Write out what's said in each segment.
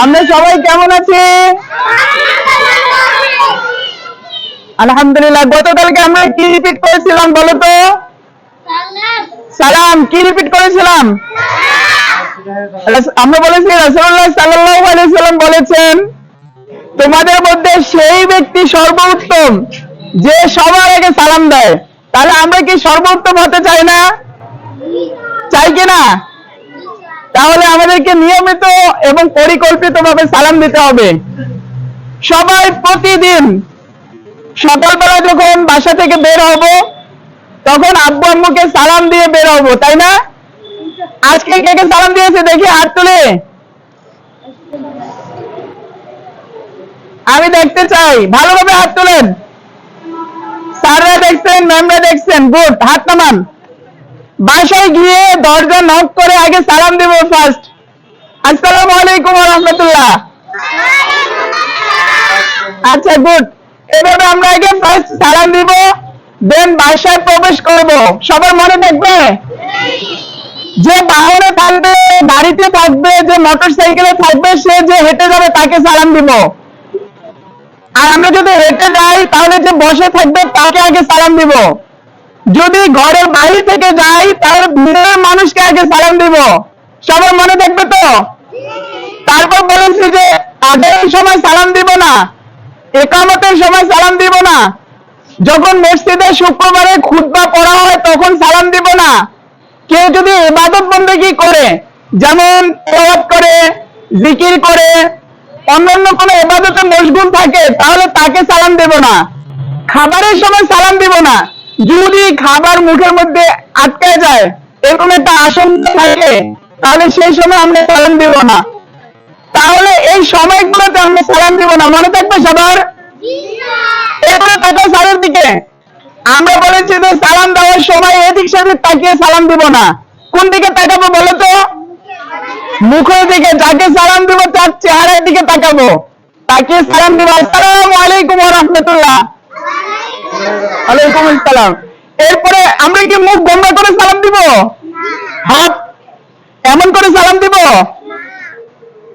আমরা সবাই কেমন আছি? আলহামদুলিল্লাহ। গতকালকে আমরা কি রিপিট করেছিলাম বলো তো? সালাম। কি রিপিট করেছিলাম? আমরা বলেছি রাসূলুল্লাহ সাল্লাল্লাহু আলাইহি ওয়াসাল্লাম বলেছেন, তোমাদের মধ্যে সেই ব্যক্তি সর্বোত্তম যে সবার আগে সালাম দেয়। তাহলে আমরা কি সর্বোত্তম হতে চাই না? চাই কিনা? তাহলে আমাদেরকে নিয়মিত এবং পরিকল্পিতভাবে সালাম দিতে হবে। সবাই প্রতিদিন সকালবেলা যখন বাসা থেকে বের হব তখন আব্বু আম্মুকে সালাম দিয়ে বের হব, তাই না? আজকে কে কে সালাম দিয়েছে দেখি হাত তুলে। আমি দেখতে চাই, ভালোভাবে হাত তুলেন। স্যাররা দেখছেন, ম্যামরা দেখছেন, গুড। হাত নামান। বাসায় গিয়ে দরজা নক করে আগে সালাম দিব ফার্স্ট। আসসালামু আলাইকুম ওয়া রাহমাতুল্লাহ। আচ্ছা, গুড। এভাবে আমরা আগে ফার্স্ট সালাম দিব, দেন বাসায় প্রবেশ করব। সবার মনে থাকবে? যে বাহনে থাকবে, গাড়িতে থাকবে, যে মোটরসাইকেলে থাকবে, সে যে হেঁটে যাবে তাকে সালাম দিব। আর আমরা যদি হেঁটে যাই তাহলে যে বসে থাকবে তাকে আগে সালাম দিব। যদি ঘরের বাইরে থেকে যাই তাহলে ভিতরের মানুষকে আগে সালাম দিব। সবার মনে থাকবে তো? তারপর বলেছি যে আজানের সময় সালাম দিব না, ইকামতের সময় সালাম দিব না, যখন মসজিদে শুক্রবারে খুতবা পড়া হয় তখন সালাম দিব না। কেউ যদি ইবাদত বন্দেগী করে, যেমন তেলাওয়াত করে, জিকির করে, অন্যান্য কোনো ইবাদতে মশগুল থাকে, তাহলে তাকে সালাম দেব না। খাবারের সময় সালাম দিব না। যদি খাবার মুখের মধ্যে আটকে যায়, এরকম একটা আশঙ্কা থাকে, তাহলে সেই সময় আমরা সালাম দিব না। তাহলে এই সময়গুলোতে আমরা সালাম দিব না। মনে থাকবে সবার? এরপরে তাকাও স্যারের দিকে। আমরা বলেছি যে সালাম দেওয়ার সময় এদিক সেদিক তাকিয়ে সালাম দিব না। কোন দিকে তাকাবো বলো তো? মুখের দিকে। যাকে সালাম দিব তার চেহারার দিকে তাকাবো, তাকিয়ে সালাম দিব। আসসালামু আলাইকুম ওয়া রাহমাতুল্লাহ। ওয়ালাইকুম আসসালাম। এরপরে আমরা কি মুখ বন্ধ করে সালাম দিব? হাত এমন করে সালাম দিব?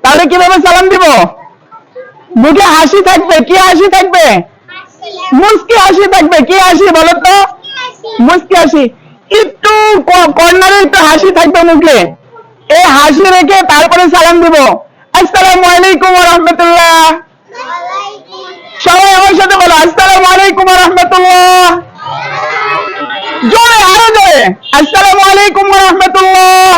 তাহলে কিভাবে সালাম দিব? মুখে হাসি থাকবে। কি হাসি থাকবে? মুস্কি হাসি থাকবে। কি হাসি বলো তো? মুস্কি হাসি। একটু কর্নারে একটু হাসি থাকবে মুখে। এই হাসি রেখে তারপরে সালাম দিব। আসসালামু আলাইকুম ওয়া রাহমাতুল্লাহ। সবাই আমার সাথে বলো, আসসালামু আলাইকুম ওয়া রাহমাতুল্লাহ। জোরে, আরো জোরে। আসসালামু আলাইকুম ওয়া রাহমাতুল্লাহ।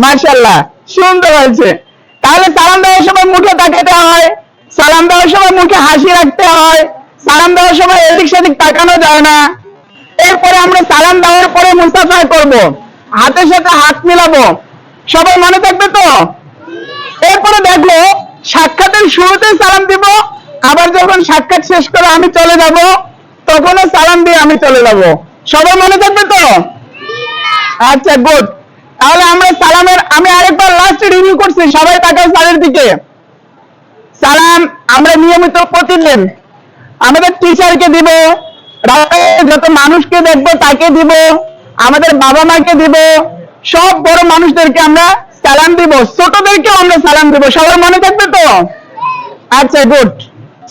মাশাআল্লাহ, সুন্দর হয়েছে। তাহলে সালাম দেওয়ার সময় মুখে তাকাতে হয়, সালাম দেওয়ার সময় মুখে হাসি রাখতে হয়, সালাম দেওয়ার সময় এদিক সেদিক তাকানো যায় না। এরপরে আমরা সালাম দেওয়ার পরে মুসাফা করব, হাতের সাথে হাত মিলাবো। সবাই মনে থাকবে তো? এরপরে দেখো, সাক্ষাতের শুরুতে সালাম দিব, আবার যখন সাক্ষাৎ শেষ করে আমি চলে যাব তখনও সালাম দিয়ে আমি চলে যাব। সবাই মনে থাকবে তো? আচ্ছা, গুড। তাহলে আমরা সালামের আমি আরেকবার লাস্ট রিভিউ করছি। সবাই তাকাও স্যারের দিকে। সালাম আমরা নিয়মিত প্রতিদিন আমাদের টিচারকে দিব, রাস্তায় যত মানুষকে দেখবো তাকে দিব, আমাদের বাবা মাকে দিব, সব বড় মানুষদেরকে আমরা সালাম দিব, ছোটদেরকেও আমরা সালাম দিব। সবার মনে থাকবে তো? আচ্ছা, গুড।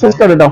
শেষ করে দাও।